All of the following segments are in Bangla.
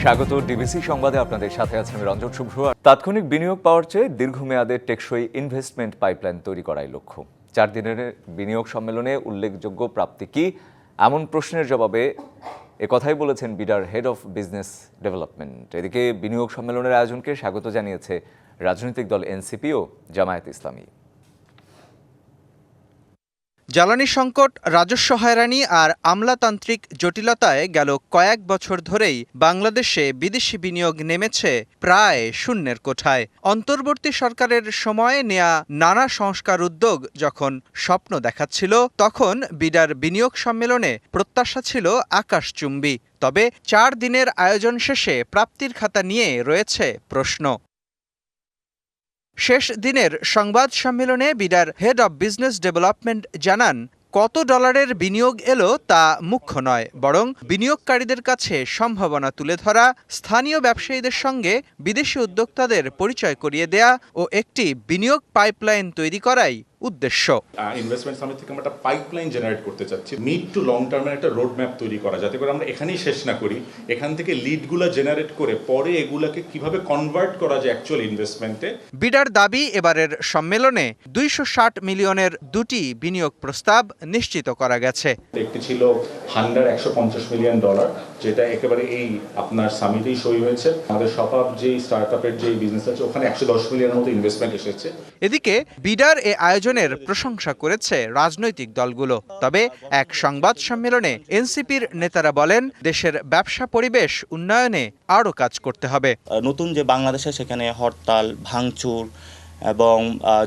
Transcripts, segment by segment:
স্বাগত ডিবিসি সংবাদে আপনাদের সাথে আছেন আমি রঞ্জন শুভ্র। তাৎক্ষণিক বিনিয়োগ পাওয়ার চেয়ে দীর্ঘমেয়াদে টেকসই ইনভেস্টমেন্ট পাইপলাইন তৈরি করাই লক্ষ্য। 4 দিনের বিনিয়োগ সম্মেলনে উল্লেখযোগ্য প্রাপ্তি কি, এমন প্রশ্নের জবাবে একথাই বলেছেন বিডার হেড অফ বিজনেস ডেভেলপমেন্ট। এদিকে বিনিয়োগ সম্মেলনের আয়োজনকে স্বাগত জানিয়েছে রাজনৈতিক দল এনসিপি ও জামায়াত ইসলামী। জ্বালানি সংকট, রাজস্ব হয়রানি আর আমলাতান্ত্রিক জটিলতায় গেল কয়েক বছর ধরেই বাংলাদেশে বিদেশি বিনিয়োগ নেমেছে প্রায় শূন্যের কোঠায়। অন্তর্বর্তী সরকারের সময়ে নেয়া নানা সংস্কার উদ্যোগ যখন স্বপ্ন দেখাচ্ছিল, তখন বিডার বিনিয়োগ সম্মেলনে প্রত্যাশা ছিল আকাশচুম্বী। তবে 4 দিনের আয়োজন শেষে প্রাপ্তির খাতা নিয়ে রয়েছে প্রশ্ন। শেষ দিনের সংবাদ সম্মেলনে বিডার হেড অব বিজনেস ডেভেলপমেন্ট জানান, কত ডলারের বিনিয়োগ এলো তা মুখ্য নয়, বরং বিনিয়োগকারীদের কাছে সম্ভাবনা তুলে ধরা, স্থানীয় ব্যবসায়ীদের সঙ্গে বিদেশি উদ্যোক্তাদের পরিচয় করিয়ে দেয়া ও একটি বিনিয়োগ পাইপলাইন তৈরি করাই উদ্দেশ্য। ইনভেস্টমেন্ট সামিট থেকে আমরা একটা পাইপলাইন জেনারেট করতে চাচ্ছি, মিড টু লং টার্মের একটা রোড ম্যাপ তৈরি করা, যাতে করে আমরা এখানেই শেষ না করি, এখান থেকে লিডগুলো জেনারেট করে পরে এগুলাকে কিভাবে কনভার্ট করা যায় অ্যাকচুয়াল ইনভেস্টমেন্টে। বিডার দাবি, এবারের সম্মেলনে 260 মিলিয়নের 2টি বিনিয়োগ প্রস্তাব নিশ্চিত করা গেছে। একটি ছিল $150 মিলিয়ন, যেটা একেবারে এই আপনার সামিটেই সই হয়েছে। আমাদের সপাপ যেই স্টার্টআপের যে বিজনেস আছে, ওখানে 110 মিলিয়নের মতো ইনভেস্টমেন্ট এসেছে। এদিকে বিডার এ আয়োজনের প্রশংসা করেছে রাজনৈতিক দলগুলো। তবে এক সংবাদ সম্মেলনে এনসিপির নেতারা বলেন, দেশের ব্যবসা পরিবেশ উন্নয়নে আরও কাজ করতে হবে। নতুন যে বাংলাদেশে, সেখানে হরতাল, ভাঙচুর এবং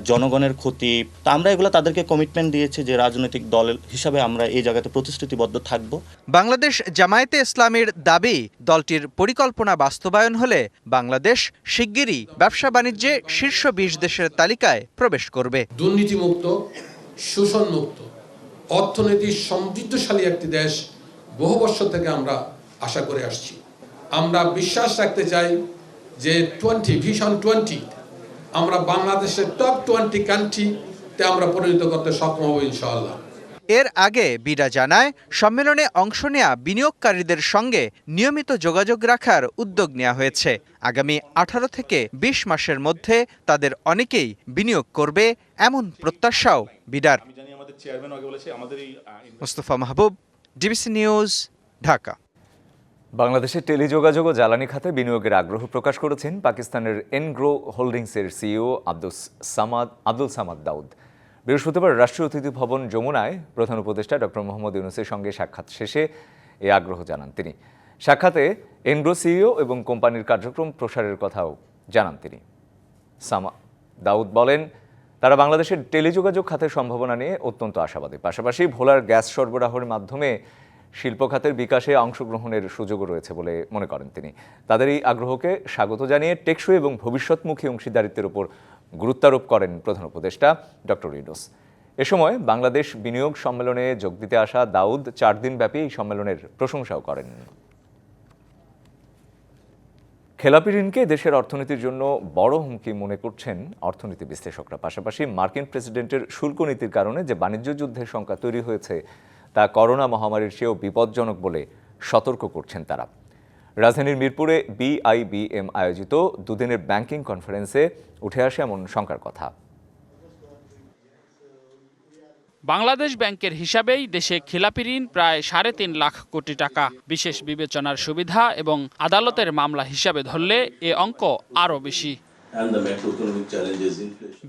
জনগণের ক্ষতি, তো আমরা এগুলো তাদেরকে কমিটমেন্ট দিয়েছি যে রাজনৈতিক দল হিসাবে আমরা এই জায়গাতে প্রতিশ্রুতিবদ্ধ থাকব। বাংলাদেশ জামায়াতে ইসলামীর দাবি, দলটির পরিকল্পনা বাস্তবায়ন হলে বাংলাদেশ শিগগিরই ব্যবসা বাণিজ্যে শীর্ষ 20 দেশের তালিকায় প্রবেশ করবে। দুর্নীতিমুক্ত, শোষণমুক্ত, অর্থনীতি সমৃদ্ধশালী একটি দেশ বহু বছর থেকে আমরা আশা করে আসছি। আমরা বিশ্বাস রাখতে চাই যে ভিশন 20 আমরা বাংলাদেশের টপ 20 কান্ট্রিতে আমরা পরিণত করতে সক্ষম হব ইনশাআল্লাহ। এর আগে বিডা জানায়, সম্মেলনে অংশ নেয়া বিনিয়োগকারীদের সঙ্গে নিয়মিত যোগাযোগ রাখার উদ্যোগ নেওয়া হয়েছে। আগামী 18 থেকে 20 মাসের মধ্যে তাদের অনেকেই বিনিয়োগ করবে, এমন প্রত্যাশাও বিডার। মুস্তফা মাহবুব, ডিবিসি নিউজ, ঢাকা। বাংলাদেশের টেলিযোগাযোগ ও জ্বালানি খাতে বিনিয়োগের আগ্রহ প্রকাশ করেছেন পাকিস্তানের এনগ্রো হোল্ডিংসের সিইও আব্দুল সামাদ দাউদ। বৃহস্পতিবার রাষ্ট্রীয় অতিথি ভবন যমুনায় প্রধান উপদেষ্টা ডক্টর মোহাম্মদ ইউনূসের সঙ্গে সাক্ষাৎ শেষে এ আগ্রহ জানান তিনি। সাক্ষাতে এনগ্রো সিইও এবং কোম্পানির কার্যক্রম প্রসারের কথাও জানান তিনি। দাউদ বলেন, তারা বাংলাদেশের টেলিযোগাযোগ খাতের সম্ভাবনা নিয়ে অত্যন্ত আশাবাদী। পাশাপাশি ভোলার গ্যাস সরবরাহের মাধ্যমে শিল্প খাতের বিকাশে অংশগ্রহণের সুযোগও রয়েছে বলে মনে করেন তিনি। তাদের এই আগ্রহকে স্বাগত জানিয়ে টেকসই এবং ভবিষ্যৎমুখী অংশীদারিত্বের উপর গুরুত্বারোপ করেন প্রধান উপদেষ্টা ডক্টর ইউনূস। এ সময় বাংলাদেশ বিনিয়োগ সম্মেলনে যোগ দিতে আসা দাউদ 4 দিনব্যাপী এই সম্মেলনের প্রশংসাও করেন। খেলাপি ঋণকে দেশের অর্থনীতির জন্য বড় হুমকি মনে করছেন অর্থনীতি বিশ্লেষকরা। পাশাপাশি মার্কিন প্রেসিডেন্টের শুল্ক নীতির কারণে যে বাণিজ্য যুদ্ধের শঙ্কা তৈরি হয়েছে, তা করোনা মহামারীর চেয়েও বিপজ্জনক বলে সতর্ক করছেন তারা। রাজধানীর মিরপুরে বিআইবিএম আয়োজিত 2 দিনের ব্যাংকিং কনফারেন্সে উঠে আসে এমন শঙ্কার কথা। বাংলাদেশ ব্যাংকের হিসাবেই দেশে খেলাপি ঋণ প্রায় 3.5 লাখ কোটি টাকা। বিশেষ বিবেচনার সুবিধা এবং আদালতের মামলা হিসাবে ধরলে এ অঙ্ক আরও বেশি।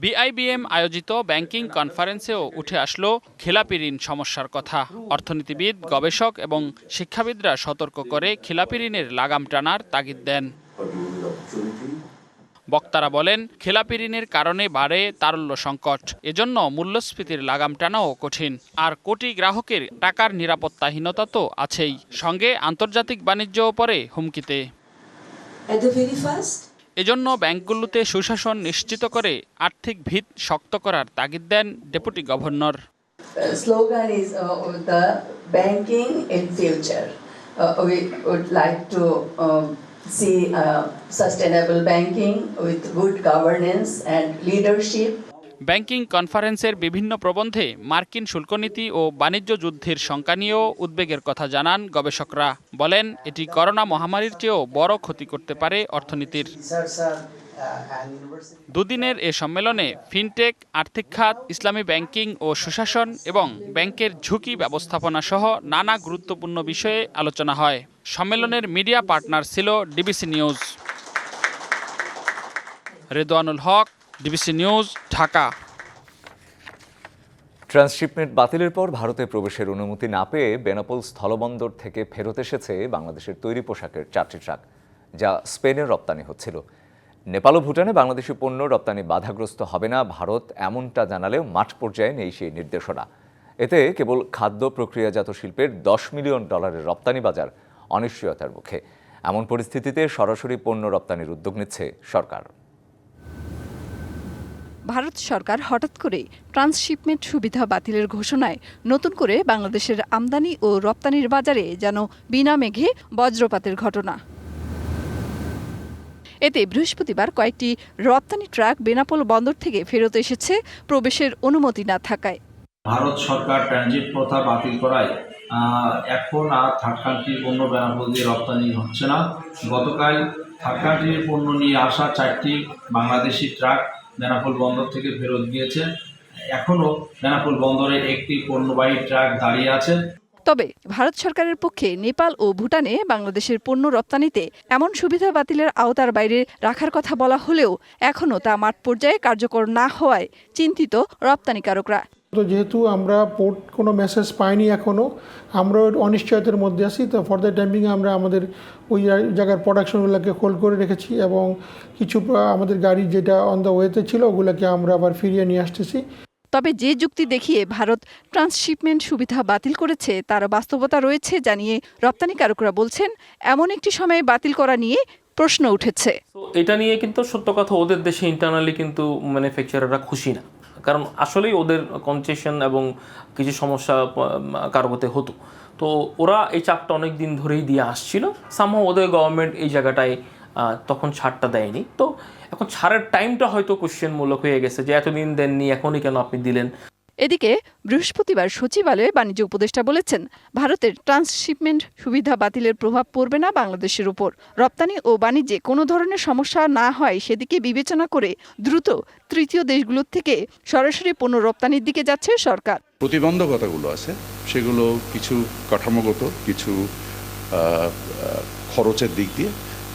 বিআইবিএম আয়োজিত ব্যাংকিং কনফারেন্সেও উঠে আসলো খেলাপি ঋণ সমস্যার কথা। অর্থনীতিবিদ, গবেষক এবং শিক্ষাবিদরা সতর্ক করে খেলাপি ঋণের লাগাম টানার তাগিদ দেন। বক্তারা বলেন, খেলাপি ঋণের কারণে বাড়ে তারল্য সংকট। এজন্য মূল্যস্ফীতির লাগাম টানাও কঠিন। আর কোটি গ্রাহকের টাকার নিরাপত্তাহীনতা তো আছেই, সঙ্গে আন্তর্জাতিক বাণিজ্যও পড়ে হুমকিতে। এজন্য ব্যাংকগুলোতে সুশাসন নিশ্চিত করে আর্থিক ভিত শক্ত করার তাগিদ দেন deputy governor. Slogan is the banking in future. We would like to see sustainable banking with good governance and leadership. Banking কনফারেন্সের বিভিন্ন প্রবন্ধে মার্কিন শুল্কনীতি ও বাণিজ্য যুদ্ধের শঙ্কা নিয়েও উদ্বেগের কথা জানান গবেষকরা। বলেন, এটি করোনা মহামারীর চেয়েও বড় ক্ষতি করতে পারে অর্থনীতির। দুদিনের এ সম্মেলনে ফিনটেক, আর্থিক খাত, ইসলামী ব্যাংকিং ও সুশাসন এবং ব্যাংকের ঝুঁকি ব্যবস্থাপনা সহ নানা গুরুত্বপূর্ণ বিষয়ে আলোচনা হয়। সম্মেলনের মিডিয়া পার্টনার ছিল ডিবিসি নিউজ। রেদওয়ানুল হক, ডিবিসি নিউজ, ঢাকা। ট্রান্সশিপমেন্ট বাতিলের পর ভারতে প্রবেশের অনুমতি না পেয়ে বেনাপোল স্থলবন্দর থেকে ফেরত এসেছে বাংলাদেশের তৈরি পোশাকের 4টি ট্রাক, যা স্পেনে রপ্তানি হচ্ছিল। নেপাল ও ভুটানে বাংলাদেশি পণ্য রপ্তানি বাধাগ্রস্ত হবে না ভারত এমনটা জানালেও মাঠ পর্যায়ে নেই সেই নির্দেশনা। এতে কেবল খাদ্য প্রক্রিয়াজাত শিল্পের $10 মিলিয়ন রপ্তানি বাজার অনিশ্চয়তার মুখে। এমন পরিস্থিতিতে সরাসরি পণ্য রপ্তানির উদ্যোগ নিচ্ছে সরকার। ভারত সরকার হঠাৎ করে ট্রান্সশিপমেন্ট সুবিধা বাতিলের ঘোষণায় নতুন করে বাংলাদেশের আমদানি ও রপ্তানির বাজারে যেন বিনা মেঘে বজ্রপাতের ঘটনা। এতে বৃহস্পতিবার কয়েকটি রপ্তানি ট্রাক বেনাপোল বন্দর থেকে ফেরত এসেছে প্রবেশের অনুমতি না থাকায়। ভারত সরকার ট্রানজিট প্রথা বাতিল করায় এখন আর থার্ড কান্ট্রির পণ্য বেনাপোল দিয়ে রপ্তানি হচ্ছে না। গতকাল থার্ড কান্ট্রির পণ্য নিয়ে আসা 4টি বাংলাদেশি ট্রাক বেনাপোল বন্দর থেকে ফেরত গিয়েছে। এখনও বেনাপোল বন্দরে একটি পণ্যবাহী ট্রাক দাঁড়িয়ে আছে। তবে ভারত সরকারের পক্ষে নেপাল ও ভুটানে বাংলাদেশের পণ্য রপ্তানিতে এমন সুবিধা বাতিলের আওতার বাইরে রাখার কথা বলা হলেও এখনও তা মাঠ পর্যায়ে কার্যকর না হওয়ায় চিন্তিত রপ্তানিকারকরা। তো যেহেতু আমরা পোর্ট কোনো মেসেজ পাইনি এখনও, আমরা অনিশ্চয়তার মধ্যে আছি। তো ফর দ্য টাইমিং আমরা আমাদের ওই জায়গার প্রোডাকশনগুলোকে হোল্ড করে রেখেছি এবং কিছু আমাদের গাড়ি যেটা অন দ্য ওয়েতে ছিল ওগুলোকে আমরা আবার ফিরিয়ে নিয়ে আসতেছি। তবে যে যুক্তি দেখিয়ে ভারত ট্রান্সশিপমেন্ট সুবিধা বাতিল করেছে তার বাস্তবতা রয়েছে জানিয়ে রপ্তানিকারকরা বলছেন, এমন একটি সময়ে বাতিল করা নিয়ে প্রশ্ন উঠেছে। এটা নিয়ে কিন্তু সত্য কথা, ওদের দেশে ইন্টারনালি কিন্তু ম্যানুফ্যাকচারাররা খুশি না, কারণ আসলেই ওদের কনসেশন এবং কিছু সমস্যা কারগতে হতো। তো ওরা এই চাপটা অনেক দিন ধরেই দিয়ে আসছিল। সামহাও ওদের গভর্নমেন্ট এই জায়গাটায় তখন ছাড়টা দেয়নি। তো এখন ছাড়ের টাইমটা হয়তো কোশ্চেনমূলক হয়ে গেছে যে এতদিন দেননি, এখনই কেন আপনি দিলেন। এদিকে বৃহস্পতিবার সচিবালয়ে বাণিজ্য উপদেষ্টা বলেছেন, ভারতের ট্রান্সশিপমেন্ট সুবিধা বাতিলের প্রভাব পড়বে না বাংলাদেশের উপর। রপ্তানি ও বাণিজ্যে কোনো ধরনের সমস্যা না হয় সেদিকে বিবেচনা করে দ্রুত তৃতীয় দেশগুলোর থেকে সরাসরি পণ্য রপ্তানির দিকে যাচ্ছে সরকার। প্রতিবন্ধকতাগুলো আছে সেগুলো কিছু কাঠামোগত, কিছু খরচের দিক দিয়ে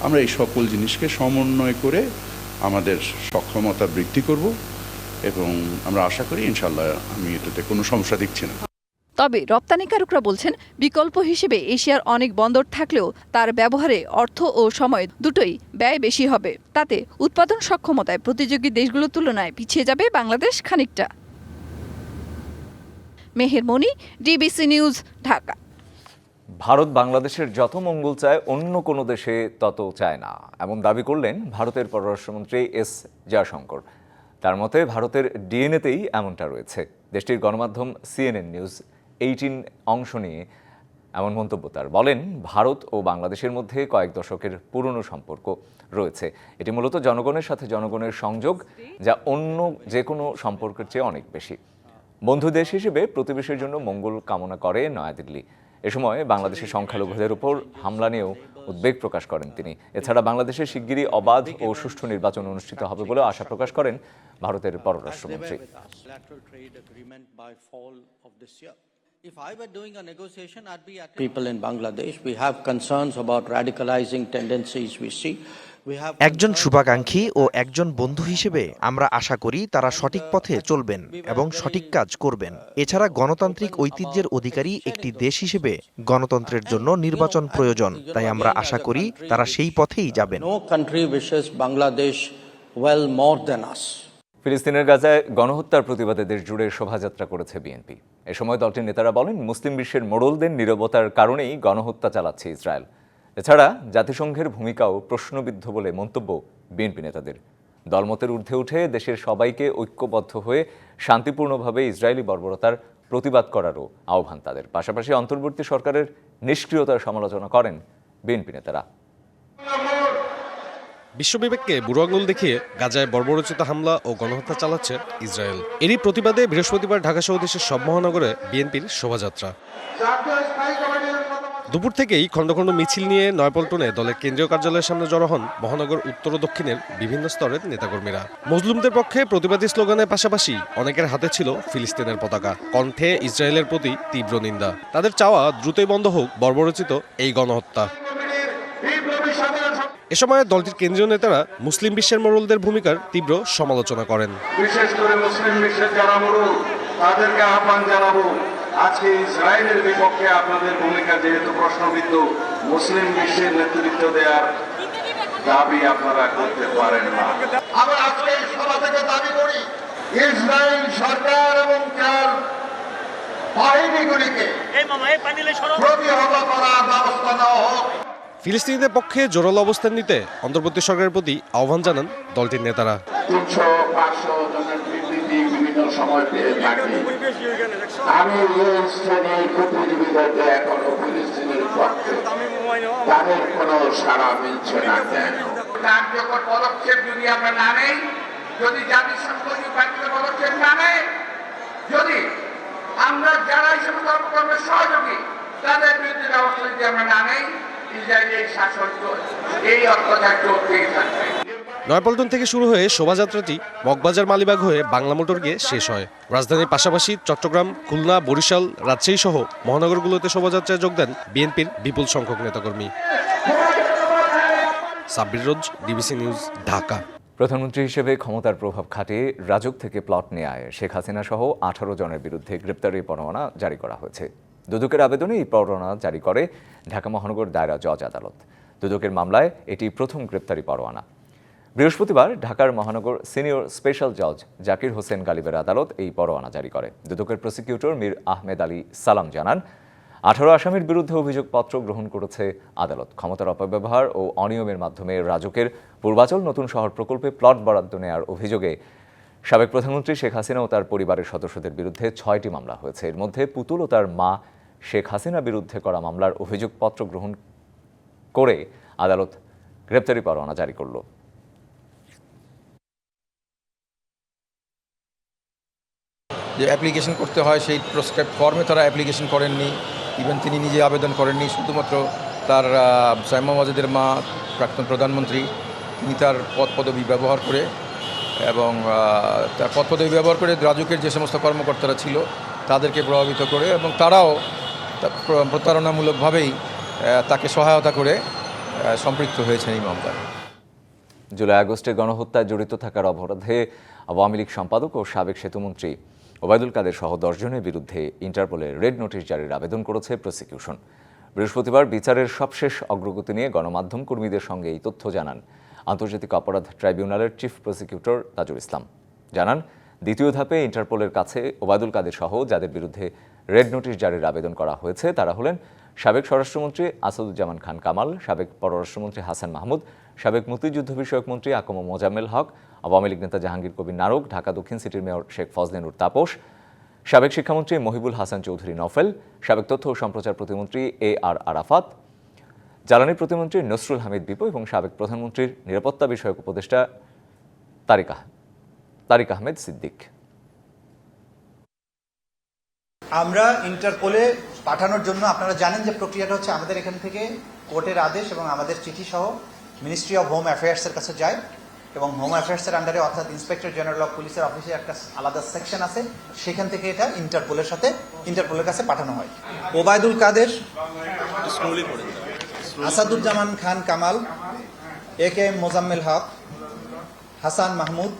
আমরা এই সকল জিনিসকে সমন্বয় করে আমাদের সক্ষমতা বৃদ্ধি করব এবং আমরা আশা করি ইনশাল্লাহ আমি এটাতে কোনো সমস্যা দেখছি না। তবে রপ্তানিকারকরা বলছেন, বিকল্প হিসেবে এশিয়ার অনেক বন্দর থাকলেও তার ব্যবহারে অর্থ ও সময় দুটোই ব্যয় বেশি হবে। তাতে উৎপাদন সক্ষমতায় প্রতিযোগী দেশগুলোর তুলনায় পিছিয়ে যাবে বাংলাদেশ খানিকটা। মেহের মনি, ডিবিসি নিউজ, ঢাকা। ভারত বাংলাদেশের যত মঙ্গল চায় অন্য কোনো দেশে তত চায় না, এমন দাবি করলেন ভারতের পররাষ্ট্রমন্ত্রী এস জয়শঙ্কর। তার মতে ভারতের ডিএনএতেই এমনটা রয়েছে। দেশটির গণমাধ্যম CNN নিউজ 18 অংশ নিয়ে এমন মন্তব্য তার। বলেন, ভারত ও বাংলাদেশের মধ্যে কয়েক দশকের পুরনো সম্পর্ক রয়েছে। এটি মূলত জনগণের সাথে জনগণের সংযোগ, যা অন্য যে কোনো সম্পর্কের চেয়ে অনেক বেশি। বন্ধু দেশ হিসেবে প্রতিবেশীর জন্য মঙ্গল কামনা করে নয়াদিল্লি। এ সময় বাংলাদেশের সংখ্যালঘুদের উপর হামলা নিয়েও উদ্বেগ প্রকাশ করেন তিনি। এছাড়া বাংলাদেশে শিগগিরই অবাধ ও সুষ্ঠু নির্বাচন অনুষ্ঠিত হবে বলে আশা প্রকাশ করেন ভারতের পররাষ্ট্রমন্ত্রী। People in Bangladesh, we have concerns about radicalizing tendencies we see. একজন শুভাকাঙ্ক্ষী ও একজন বন্ধু হিসেবে আমরা আশা করি তারা সঠিক পথে চলবেন এবং সঠিক কাজ করবেন। এছাড়া গণতান্ত্রিক ঐতিহ্যের অধিকারী একটি দেশ হিসেবে গণতন্ত্রের জন্য নির্বাচন প্রয়োজন, তাই আমরা আশা করি তারা সেই পথেই যাবেন। No country wishes Bangladesh well more than us. ফিলিস্তিনের গাজায় গণহত্যার প্রতিবাদে দেশ জুড়ে শোভাযাত্রা করেছে বিএনপি। এ সময় দলটির নেতারা বলেন, মুসলিম বিশ্বের মোড়লদের নীরবতার কারণেই গণহত্যা চালাচ্ছে ইসরায়েল। এছাড়া জাতিসংঘের ভূমিকাও প্রশ্নবিদ্ধ বলে মন্তব্য বিএনপি নেতাদের। দলমতের ঊর্ধ্বে উঠে দেশের সবাইকে ঐক্যবদ্ধ হয়ে শান্তিপূর্ণভাবে ইসরায়েলি বর্বরতার প্রতিবাদ করারও আহ্বান তাদের। পাশাপাশি অন্তর্বর্তী সরকারের নিষ্ক্রিয়তার সমালোচনা করেন বিএনপি নেতারা। বিশ্ববিবেককে বুড়ো আঙুল দেখিয়ে গাজায় বর্বরোচিত হামলা ও গণহত্যা চালাচ্ছে ইসরায়েল। এরই প্রতিবাদে বৃহস্পতিবার ঢাকাসহ দেশের সব মহানগরে বিএনপির শোভাযাত্রা। দুপুর থেকেই খণ্ড খণ্ড মিছিল নিয়ে নয়াপল্টনে দলের কেন্দ্রীয় কার্যালয়ের সামনে জড়ো হন মহানগর উত্তর ও দক্ষিণের বিভিন্ন স্তরের নেতাকর্মীরা। মজলুমদের পক্ষে প্রতিবাদী স্লোগানের পাশাপাশি অনেকের হাতে ছিল ফিলিস্তিনের পতাকা, কণ্ঠে ইসরায়েলের প্রতি তীব্র নিন্দা। তাদের চাওয়া দ্রুতই বন্ধ হোক বর্বরোচিত এই গণহত্যা। এ সময় দলটির কেন্দ্রীয় নেতারা মুসলিম বিশ্বের মোড়লদের ভূমিকার তীব্র সমালোচনা করেন। বিশেষ করে মুসলিম বিশ্বের যারা মোড়ল তাদেরকে আহ্বান জানাবো, আজকে ইসরায়েলের বিপক্ষে আপনাদের ভূমিকা যেহেতু প্রশ্নবিদ্ধ, মুসলিম বিশ্বের নেতৃত্ব দেওয়ার দাবি আপনারা করতে পারেন না। আমরা আজকে সভা থেকে দাবি করি ইসরায়েল সরকার এবং তার বাহিনীগুলিকে প্রতিহত করার ব্যবস্থা নেওয়া হোক। ফিলিস্তিনিদের পক্ষে জোরালো অবস্থান নিতে অন্তর্বর্তী সরকারের প্রতি আহ্বান জানান দলটির নেতারা। 300-500 জনের বিবৃতি বিভিন্ন সময় পেয়ে থাকি। আমি এই শ্রেণীর প্রতিযোগিতাতে এখনো ফিলিস্তিনের পক্ষে তাদের কোনো সাড়া মিলছে না কেন? কার্যকর পদক্ষেপ যদি আমরা না নেই, যদি জাতিসংঘ কার্যকর পদক্ষেপ না নেয়, যদি আমরা যারা এই সমস্ত কর্মের সহযোগী তাদের বিরুদ্ধে ব্যবস্থা যদি আমরা না নেই, নয়াপল্টন থেকে শুরু হয়ে শোভাযাত্রাটি মগবাজার মালিবাগ হয়ে বাংলা মোটর গিয়ে শেষ হয়। রাজধানীর পাশাপাশি চট্টগ্রাম, খুলনা, বরিশাল, রাজশাহী সহ মহানগরগুলোতে শোভাযাত্রায় যোগ দেন বিএনপির বিপুল সংখ্যক নেতাকর্মী। সাব্বির রোজ, ডিবিসি নিউজ, ঢাকা। প্রধানমন্ত্রী হিসেবে ক্ষমতার প্রভাব খাটিয়ে রাজুক থেকে প্লট নেয় শেখ হাসিনা সহ 18 জনের বিরুদ্ধে গ্রেপ্তারি পরোয়ানা জারি করা হয়েছে। দুদকের আবেদনে এই পরোয়ানা জারি করে ঢাকা মহানগর দায়রা জজ আদালত। দুদকের মামলায় এটি প্রথম গ্রেপ্তারি পরোয়ানা। বৃহস্পতিবার ঢাকার মহানগর সিনিয়র স্পেশাল জজ জাকির হোসেন গালিবের আদালত এই পরোয়ানা জারি করে। দুদকের প্রসিকিউটর মীর আহমেদ আলী সালাম জানান, 18 আসামির বিরুদ্ধে অভিযোগপত্র গ্রহণ করেছে আদালত। ক্ষমতার অপব্যবহার ও অনিয়মের মাধ্যমে রাজুকের পূর্বাচল নতুন শহর প্রকল্পে প্লট বরাদ্দ নেওয়ার অভিযোগে সাবেক প্রধানমন্ত্রী শেখ হাসিনা ও তার পরিবারের সদস্যদের বিরুদ্ধে 6টি মামলা হয়েছে। এর মধ্যে পুতুল ও তার মা শেখ হাসিনা বিরুদ্ধে করা মামলার অভিযোগপত্র গ্রহণ করে আদালত গ্রেপ্তারি পরোয়ানা জারি করল। যে অ্যাপ্লিকেশন করতে হয় সেই প্রেসক্রাইব ফর্মে তারা অ্যাপ্লিকেশন করেননি, ইভেন তিনি নিজে আবেদন করেননি। শুধুমাত্র তার সাইমা ওয়াজেদের মা প্রাক্তন প্রধানমন্ত্রী, তিনি তার পদপদবি ব্যবহার করে এবং তার পদপদবি ব্যবহার করে রাজুকের যে সমস্ত কর্মকর্তারা ছিল তাদেরকে প্রভাবিত করে এবং তারাও প্রতারণামূলকভাবেই তাকে সহায়তা করে সম্পৃক্ত হয়েছেন এই মামলায়। জুলাই আগস্টে গণহত্যায় জড়িত থাকার অপরাধে আওয়ামী লীগ সম্পাদক ও সাবেক সেতুমন্ত্রী ওবায়দুল কাদের সহ 10 জনের বিরুদ্ধে ইন্টারপোলের রেড নোটিশ জারির আবেদন করেছে প্রসিকিউশন। বৃহস্পতিবার বিচারের সবশেষ অগ্রগতি নিয়ে গণমাধ্যম কর্মীদের সঙ্গে এই তথ্য জানান আন্তর্জাতিক অপরাধ ট্রাইব্যুনালের চিফ প্রসিকিউটর তাজুল ইসলাম। জানান, দ্বিতীয় ধাপে ইন্টারপোলের কাছে ওবায়দুল কাদের সহ যাদের বিরুদ্ধে রেড নোটিশ জারির আবেদন করা হয়েছে তারা হলেন সাবেক স্বরাষ্ট্রমন্ত্রী আসাদুজ্জামান খান কামাল, সাবেক পররাষ্ট্রমন্ত্রী হাসান মাহমুদ, সাবেক মুক্তিযুদ্ধ বিষয়ক মন্ত্রী আকম মোজাম্মেল হক, আওয়ামী লীগ নেতা জাহাঙ্গীর কবির নারক, ঢাকা দক্ষিণ সিটির মেয়র শেখ ফজলেনুর তাপস, সাবেক শিক্ষামন্ত্রী মহিবুল হাসান চৌধুরী নফেল, সাবেক তথ্য ও সম্প্রচার প্রতিমন্ত্রী AR আরাফাত, জ্বালানি প্রতিমন্ত্রী নসরুল হামিদ বিপু এবং সাবেক প্রধানমন্ত্রীর নিরাপত্তা বিষয়ক উপদেষ্টা তারিক আহমেদ সিদ্দিক। আমরা ইন্টারপোলে পাঠানোর জন্য আপনারা জানেন যে প্রক্রিয়াটা হচ্ছে আমাদের এখান থেকে কোর্টের আদেশ এবং আমাদের চিঠি সহ মিনিস্ট্রি অফ হোম অ্যাফেয়ার্সের কাছে যায় এবং হোম অ্যাফেয়ার্সের আন্ডারে অর্থাৎ ইন্সপেক্টর জেনারেল অফ পুলিশের অফিসে একটা আলাদা সেকশন আছে, সেখান থেকে এটা ইন্টারপোলের কাছে পাঠানো হয়। ওবায়দুল কাদের, আসাদুজ্জামান খান কামাল, AKM মোজাম্মেল হক, হাসান মাহমুদ,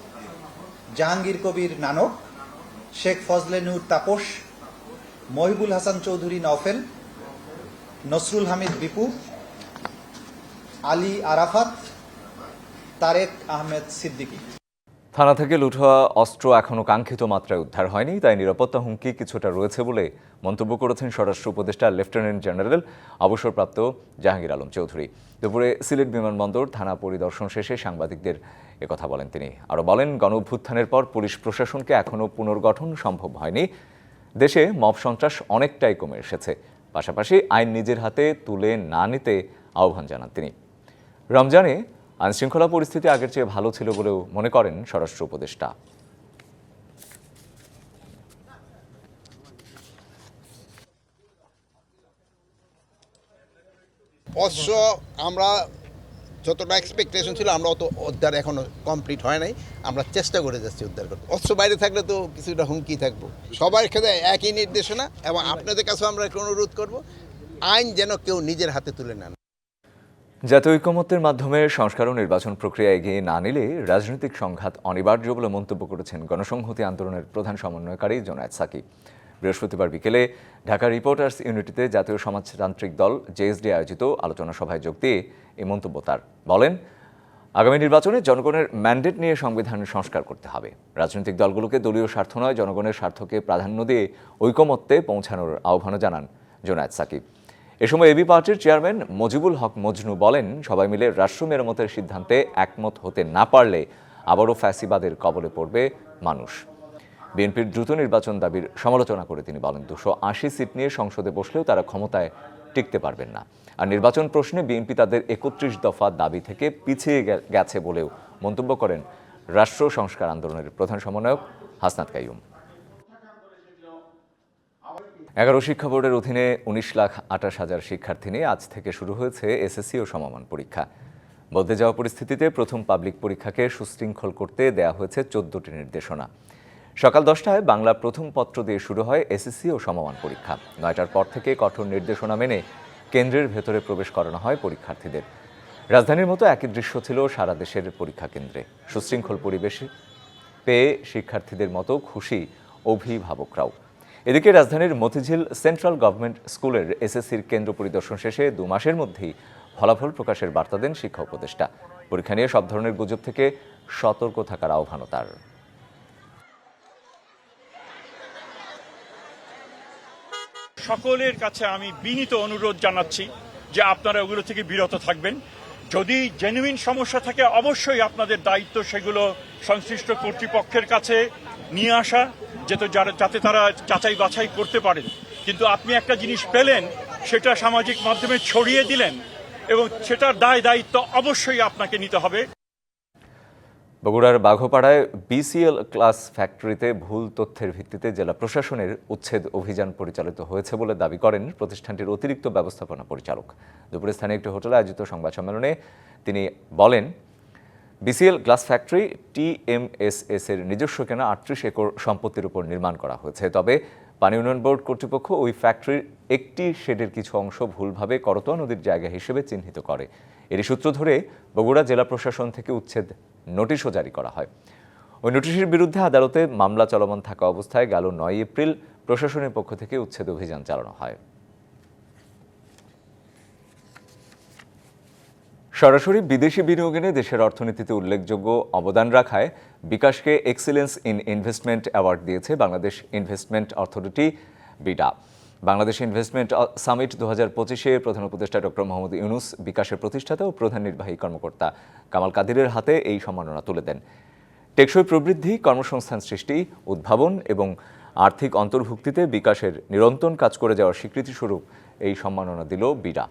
জাহাঙ্গীর কবির নানক, শেখ ফজলেনুর তাপস, মহিবুল হাসান চৌধুরী নওফেল, নসরুল হামিদ বিপু, আলী আরাফাত, তারেক আহমেদ সিদ্দিকী। থানা থেকে লুট হওয়া অস্ত্র এখনও কাঙ্ক্ষিত মাত্রায় উদ্ধার হয়নি, তাই নিরাপত্তা হুমকি কিছুটা রয়েছে বলে মন্তব্য করেছেন স্বরাষ্ট্র উপদেষ্টা লেফটেন্যান্ট জেনারেল অবসরপ্রাপ্ত জাহাঙ্গীর আলম চৌধুরী। দুপুরে সিলেট বিমানবন্দর থানা পরিদর্শন শেষে সাংবাদিকদের একথা বলেন তিনি। আরও বলেন, গণঅভ্যুত্থানের পর পুলিশ প্রশাসনকে এখনও পুনর্গঠন সম্ভব হয়নি। দেশে মব সন্ত্রাস অনেকটাই কমে এসেছে। পাশাপাশি আইন নিজের হাতে তুলে না নিতে আহ্বান জানান তিনি। রমজানে আইনশৃঙ্খলা পরিস্থিতি আগের চেয়ে ভালো ছিল বলেও মনে করেন স্বরাষ্ট্র উপদেষ্টা। অবশ্য আমরা যতটা এক্সপেকটেশন ছিল আমরা অত উদ্ধার এখনো কমপ্লিট হয় নাই, আমরা চেষ্টা করে যাচ্ছি উদ্ধার করতে। অস্ত্র বাইরে থাকলে তো কিছুটা হুমকি থাকবো। সবার ক্ষেত্রে একই নির্দেশনা এবং আপনাদের কাছেও আমরা একটা অনুরোধ করব, আইন যেন কেউ নিজের হাতে তুলে নেন। জাতীয় ঐকমত্যের মাধ্যমে সংস্কার ও নির্বাচন প্রক্রিয়া এগিয়ে না নিলে রাজনৈতিক সংঘাত অনিবার্য বলে মন্তব্য করেছেন গণসংহতি আন্দোলনের প্রধান সমন্বয়কারী জোনায়েদ সাকি। বৃহস্পতিবার বিকেলে ঢাকা রিপোর্টার্স ইউনিটিতে জাতীয় সমাজতান্ত্রিক দল জেএসডি আয়োজিত আলোচনা সভায় যোগ দিয়ে এই মন্তব্য তার। বলেন, আগামী নির্বাচনে জনগণের ম্যান্ডেট নিয়ে সংবিধান সংস্কার করতে হবে। রাজনৈতিক দলগুলোকে দলীয় স্বার্থ নয়, জনগণের স্বার্থকে প্রাধান্য দিয়ে ঐকমত্যে পৌঁছানোর আহ্বানও জানান জোনায়েদ সাকি। এ সময় এবি পার্টির চেয়ারম্যান মজিবুল হক মজনু বলেন, সবাই মিলে রাষ্ট্র মেরামতের সিদ্ধান্তে একমত হতে না পারলে আবারও ফ্যাসিবাদের কবলে পড়বে মানুষ। বিএনপির দ্রুত নির্বাচন দাবির সমালোচনা করে তিনি বলেন, 280 সিট নিয়ে সংসদে বসলেও তারা ক্ষমতায় টিকতে পারবেন না। আর নির্বাচন প্রশ্নে বিএনপি তাদের 31 দফা দাবি থেকে পিছিয়ে গেছে বলেও মন্তব্য করেন রাষ্ট্র সংস্কার আন্দোলনের প্রধান সমন্বয়ক হাসনাত কাইয়ুম। 11 শিক্ষা বোর্ডের অধীনে 19,28,000 শিক্ষার্থী নিয়ে আজ থেকে শুরু হয়েছে এসএসসি ও সমমান পরীক্ষা। বদলে যাওয়া পরিস্থিতিতে প্রথম পাবলিক পরীক্ষাকে সুশৃঙ্খল করতে দেয়া হয়েছে 14টি নির্দেশনা। সকাল 10টায় বাংলা প্রথম পত্র দিয়ে শুরু হয় এসএসসি ও সমমান পরীক্ষা। 9টার পর থেকে কঠোর নির্দেশনা মেনে কেন্দ্রের ভেতরে প্রবেশ করানো হয় পরীক্ষার্থীদের। রাজধানীর মতো একই দৃশ্য ছিল সারা দেশের পরীক্ষা কেন্দ্রে। সুশৃঙ্খল পরিবেশে পেয়ে শিক্ষার্থীদের মতো খুশি অভিভাবকরাও। এদিকে রাজধানীর মতিঝিল সেন্ট্রাল গভর্নমেন্ট স্কুলের এসএসসির কেন্দ্র পরিদর্শন শেষে 2 মাসের মধ্যেই ফলাফল প্রকাশের বার্তা দেন শিক্ষা উপদেষ্টা। পরীক্ষা নিয়ে সব ধরনের গুজব থেকে সতর্ক থাকার আহ্বানও তার। সকলের কাছে আমি বিনীত অনুরোধ জানাচ্ছি যে আপনারা ওগুলো থেকে বিরত থাকবেন। যদি জেনুইন সমস্যা থাকে অবশ্যই আপনাদের দায়িত্ব সেগুলো সংশ্লিষ্ট কর্তৃপক্ষের কাছে নিয়ে আসা, যাতে তারা যাচাই বাছাই করতে পারেন। কিন্তু আপনি একটা জিনিস পেলেন, সেটা সামাজিক মাধ্যমে ছড়িয়ে দিলেন, এবং সেটার দায়িত্ব অবশ্যই আপনাকে নিতে হবে। বগুড়ার বাঘোপাড়ায় বিসিএল গ্লাস ফ্যাক্টরিতে ভুল তথ্যের ভিত্তিতে জেলা প্রশাসনের উচ্ছেদ অভিযান পরিচালিত হয়েছে বলে দাবি করেন প্রতিষ্ঠানটির অতিরিক্ত ব্যবস্থাপনা পরিচালক। দুপুরে স্থানীয় একটি হোটেলে আয়োজিত সংবাদ সম্মেলনে তিনি বলেন, বিসিএল গ্লাস ফ্যাক্টরি TMSS এর নিজস্ব কেনা 38 একর সম্পত্তির উপর নির্মাণ করা হয়েছে। তবে পানি উন্নয়ন বোর্ড কর্তৃপক্ষ ওই ফ্যাক্টরির একটি শেডের কিছু অংশ ভুলভাবে করতোয়া নদীর জায়গা হিসেবে চিহ্নিত করে। এরই সূত্র ধরে বগুড়া জেলা প্রশাসন থেকে উচ্ছেদ নোটিশও জারি করা হয়। ওই নোটিশের বিরুদ্ধে আদালতে মামলা চলমান থাকা অবস্থায় গেল 9 এপ্রিল প্রশাসনের পক্ষ থেকে উচ্ছেদ অভিযান চালানো হয়। সরাসরি বিদেশি বিনিয়োগ এনে দেশের অর্থনীতিতে উল্লেখযোগ্য অবদান রাখায় বিকাশকে এক্সিলেন্স ইন ইনভেস্টমেন্ট অ্যাওয়ার্ড দিয়েছে Bangladesh investment authority BIDA. Bangladesh investment summit 2025-এ প্রধান উপদেষ্টা ডক্টর মোহাম্মদ ইউনুস বিকাশের প্রতিষ্ঠাতা ও প্রধান নির্বাহী কর্মকর্তা কামাল কাদিরের হাতে এই সম্মাননা তুলে দেন। টেকসই প্রবৃদ্ধি, কর্মসংস্থান সৃষ্টি, উদ্ভাবন এবং আর্থিক অন্তর্ভুক্তিতে বিকাশের নিরন্তর কাজ করে যাওয়ার স্বীকৃতিস্বরূপ এই সম্মাননা দিল বিডা।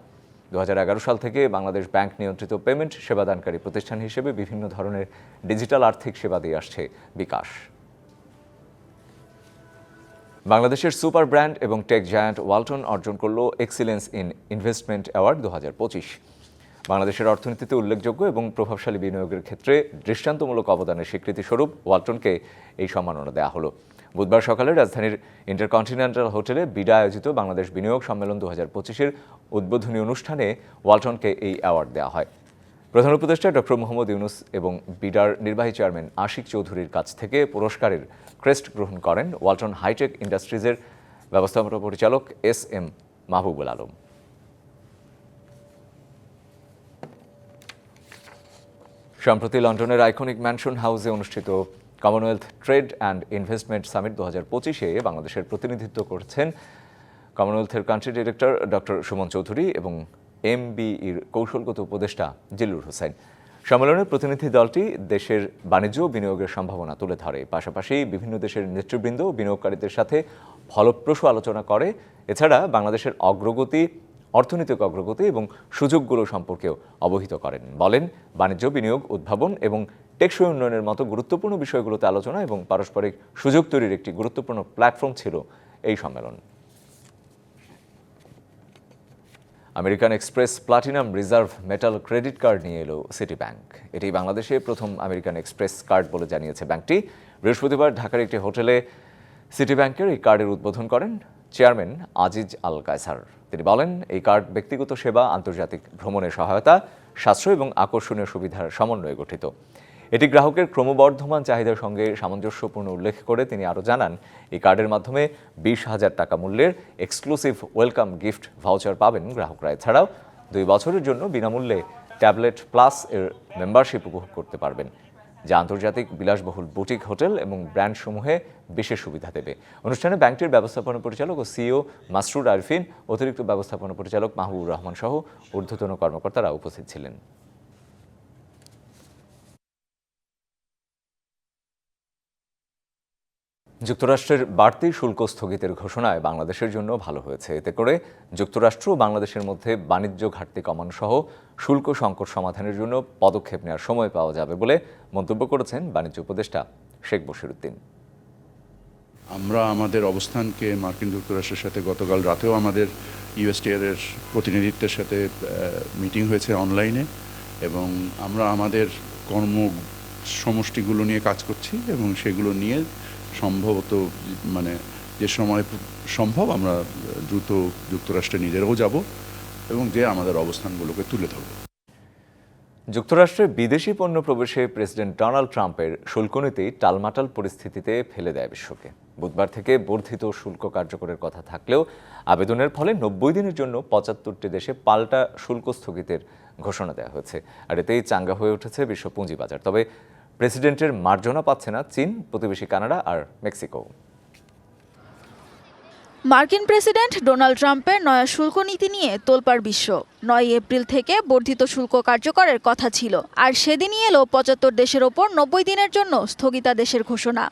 2011 সাল থেকে বাংলাদেশ ব্যাংক নিয়ন্ত্রিত পেমেন্ট সেবাদানকারী প্রতিষ্ঠান হিসেবে বিভিন্ন ধরনের ডিজিটাল আর্থিক সেবা দিয়ে আসছে বিকাশ। বাংলাদেশের সুপার ব্র্যান্ড এবং টেক জায়ান্ট ওয়ালটন অর্জন করল এক্সিলেন্স ইন ইনভেস্টমেন্ট অ্যাওয়ার্ড 2025। বাংলাদেশের অর্থনীতিতে উল্লেখযোগ্য এবং প্রভাবশালী বিনিয়োগের ক্ষেত্রে দৃষ্টান্তমূলক অবদানের স্বীকৃতিস্বরূপ ওয়ালটনকে এই সম্মাননা দেওয়া হলো। বুধবার সকালে রাজধানীর ইন্টারকন্টিনেন্টাল হোটেলে বিডা আয়োজিত বাংলাদেশ বিনিয়োগ সম্মেলন 2025-এর উদ্বোধনী অনুষ্ঠানে ওয়ালটনকে এই অ্যাওয়ার্ড দেওয়া হয়। প্রধান উপদেষ্টা ডক্টর মোহাম্মদ ইউনুস এবং বিডার নির্বাহী চেয়ারম্যান আশিক চৌধুরীর কাছ থেকে পুরস্কারের ক্রেস্ট গ্রহণ করেন ওয়ালটন হাইটেক ইন্ডাস্ট্রিজের ব্যবস্থাপনা পরিচালক SM মাহবুবুল আলম। সম্প্রতি লন্ডনের আইকনিক ম্যানশন হাউসে অনুষ্ঠিত Commonwealth trade and investment summit 2025-এ বাংলাদেশের প্রতিনিধিত্ব করছেন কমনওয়েলথের country director doctor Suman Chowdhury এবং MBEর কৌশলগত উপদেষ্টা জিল্লুর হোসেন। সম্মেলনের প্রতিনিধি দলটি দেশের বাণিজ্য ও বিনিয়োগের সম্ভাবনা তুলে ধরে, পাশাপাশি বিভিন্ন দেশের নেতৃবৃন্দ ও বিনিয়োগকারীদের সাথে ফলপ্রসূ আলোচনা করে। এছাড়া বাংলাদেশের অগ্রগতি অর্থনৈতিক অগ্রগতি এবং সুযোগগুলো সম্পর্কেও অবহিত করেন। বলেন, বাণিজ্য, বিনিয়োগ, উদ্ভাবন এবং টেকসই উন্নয়নের মতো গুরুত্বপূর্ণ বিষয়গুলোতে আলোচনা এবং পারস্পরিক সুযোগ তৈরির একটি গুরুত্বপূর্ণ প্ল্যাটফর্ম ছিল এই সম্মেলন। American express platinum reserve metal credit card নিয়ে এলো সিটি ব্যাংক। এটি বাংলাদেশে প্রথম আমেরিকান এক্সপ্রেস কার্ড বলে জানিয়েছে ব্যাংকটি। বৃহস্পতিবার ঢাকার একটি হোটেলে সিটি ব্যাংকের এই কার্ডের উদ্বোধন করেন চেয়ারম্যান আজিজ আল কায়সার। তিনি বলেন, এই কার্ড ব্যক্তিগত সেবা, আন্তর্জাতিক ভ্রমণে সহায়তা, সাশ্রয় এবং আকর্ষণীয় সুবিধার সমন্বয়ে গঠিত। এটি গ্রাহকের ক্রমবর্ধমান চাহিদার সঙ্গে সামঞ্জস্যপূর্ণ উল্লেখ করে তিনি আরও জানান, এই কার্ডের মাধ্যমে 20,000 টাকা মূল্যের এক্সক্লুসিভ ওয়েলকাম গিফট ভাউচার পাবেন গ্রাহকরা। এছাড়াও 2 বছরের জন্য বিনামূল্যে ট্যাবলেট প্লাস এর মেম্বারশিপ উপভোগ করতে পারবেন, যা আন্তর্জাতিক বিলাসবহুল বুটিক হোটেল এবং ব্র্যান্ডসমূহে বিশেষ সুবিধা দেবে। অনুষ্ঠানে ব্যাংকটির ব্যবস্থাপনা পরিচালক ও সিইও মাসরুর আরিফিন, অতিরিক্ত ব্যবস্থাপনা পরিচালক মাহবুবুর রহমান সহ ঊর্ধ্বতন কর্মকর্তারা উপস্থিত ছিলেন। যুক্তরাষ্ট্রের বাড়তি শুল্ক স্থগিতের ঘোষণায় বাংলাদেশের জন্য ভালো হয়েছে। এতে করে যুক্তরাষ্ট্র ও বাংলাদেশের মধ্যে বাণিজ্য ঘাটতি কমানো সহ শুল্ক সংকট সমাধানের জন্য পদক্ষেপ নেওয়ার সময় পাওয়া যাবে বলে মন্তব্য করেছেন বাণিজ্য উপদেষ্টা শেখ বশিরউদ্দিন। আমরা আমাদের অবস্থানকে মার্কিন যুক্তরাষ্ট্রের সাথে গতকাল রাতেও আমাদের ইউএসটিআর এর প্রতিনিধিত্বের সাথে মিটিং হয়েছে অনলাইনে, এবং আমরা আমাদের কর্ম সমষ্টিগুলো নিয়ে কাজ করছি এবং সেগুলো নিয়ে সম্ভবত যে সময় সম্ভব আমরা দ্রুত যুক্তরাষ্ট্রে নিজেরাও যাব এবং যে আমাদের অবস্থানগুলোকে তুলে ধরব। যুক্তরাষ্ট্রে বিদেশি পণ্য প্রবেশে প্রেসিডেন্ট ডোনাল্ড ট্রাম্পের শুল্ক নীতি টালমাটাল পরিস্থিতিতে ফেলে দেয় বিশ্বকে। বুধবার থেকে বর্ধিত শুল্ক কার্যকরের কথা থাকলেও আবেদনের ফলে 90 দিনের জন্য 75টি দেশে পাল্টা শুল্ক স্থগিতের ঘোষণা দেওয়া হয়েছে। আর এতেই চাঙ্গা হয়ে উঠেছে বিশ্ব পুঁজিবাজার। তবে প্রেসিডেন্টের মার্জনা পাচ্ছে না চীন, প্রতিবেশী কানাডা আর মেক্সিকো। মার্কিন প্রেসিডেন্ট ডোনাল্ড ট্রাম্পের নয়া শুল্ক নীতি নিয়ে তোলপাড় বিশ্ব। 9 এপ্রিল থেকে বর্ধিত শুল্ক কার্যকরের কথা ছিল, আর সেদিনই এলো 75 দেশের ওপর 90 দিনের জন্য স্থগিতাদেশের ঘোষণা।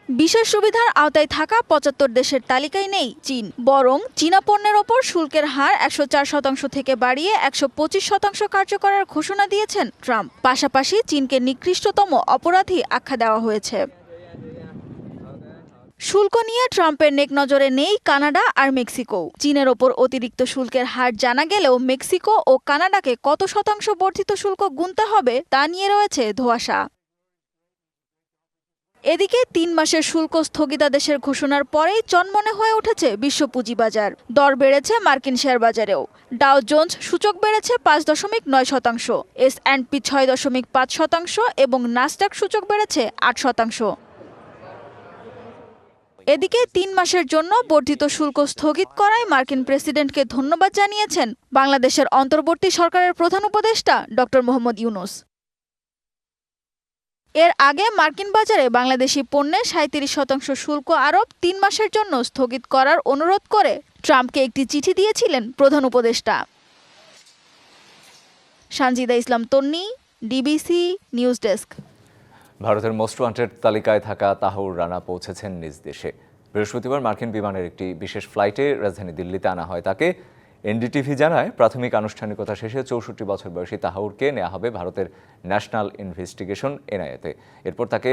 বিশেষ সুবিধার আওতায় থাকা 75 দেশের তালিকায় নেই চীন, বরং চীনা পণ্যের ওপর শুল্কের হার 104% থেকে বাড়িয়ে 125% কার্যকরের ঘোষণা দিয়েছেন ট্রাম্প। পাশাপাশি চীনকে নিকৃষ্টতম অপরাধী আখ্যা দেওয়া হয়েছে। শুল্ক নিয়ে ট্রাম্পের নেকনজরে নেই কানাডা আর মেক্সিকো। চীনের ওপর অতিরিক্ত শুল্কের হার জানা গেলেও মেক্সিকো ও কানাডাকে কত শতাংশ বর্ধিত শুল্ক গুনতে হবে তা নিয়ে রয়েছে ধোঁয়াশা। এদিকে 3 মাসের শুল্ক স্থগিতাদেশের ঘোষণার পরেই চনমনে হয়ে উঠেছে বিশ্ব পুঁজিবাজার। দর বেড়েছে মার্কিন শেয়ার বাজারেও। ডাও জোন্স সূচক বেড়েছে 5.9%, S&P 6.5% এবং নাসডাক সূচক বেড়েছে 8%। এদিকে 3 মাসের জন্য বর্ধিত শুল্ক স্থগিত করায় মার্কিন প্রেসিডেন্টকে ধন্যবাদ জানিয়েছেন বাংলাদেশের অন্তর্বর্তী সরকারের প্রধান উপদেষ্টা ডক্টর মোহাম্মদ ইউনূস। এর আগে মার্কিন বাজারে বাংলাদেশি পণ্যে 37% শুল্ক আরোপ 3 মাসের জন্য স্থগিত করার অনুরোধ করে ট্রাম্পকে একটি চিঠি দিয়েছিলেন প্রধান উপদেষ্টা। সানজিদা ইসলাম তন্নি, ডিবিসি নিউজ ডেস্ক। ভারতের মোস্ট ওয়ান্টেড তালিকায় থাকা তাহউর রানা পৌঁছেছেন নিজ দেশে। বৃহস্পতিবার মার্কিন বিমানের একটি বিশেষ ফ্লাইটে রাজধানী দিল্লিতে আনা হয় তাকে। এনডিটিভি জানায়, প্রাথমিক আনুষ্ঠানিকতা শেষে 64 বছর বয়সী তাহউরকে নেওয়া হবে ভারতের ন্যাশনাল ইনভেস্টিগেশন এনআইএতে। এরপর তাকে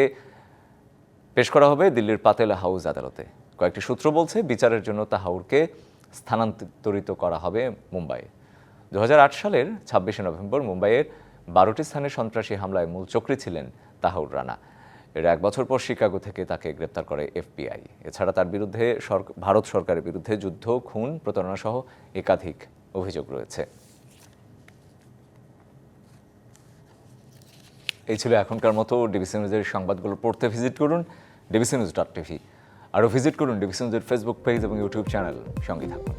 পেশ করা হবে দিল্লির পাতেল হাউস আদালতে। কয়েকটি সূত্র বলছে, বিচারের জন্য তাহউরকে স্থানান্তরিত করা হবে মুম্বাইয়ে। 2008 সালের 26 নভেম্বর মুম্বাইয়ের 12টি স্থানে সন্ত্রাসী হামলায় মূল চক্রী ছিলেন তাহউর রানা। এর 1 বছর পর শিকাগো থেকে তাকে গ্রেপ্তার করে FBI। এছাড়া তার বিরুদ্ধে ভারত সরকারের বিরুদ্ধে যুদ্ধ, খুন, প্রতারণা সহ একাধিক অভিযোগ রয়েছে। এই ছিল এখনকার মতো ডিবিসি নিউজের সংবাদগুলো পড়তে ভিজিট করুন dbcnews.tv। আরও ভিজিট করুন ডিবিসি নিউজের ফেসবুক পেজ এবং ইউটিউব চ্যানেল। সঙ্গে থাকুন।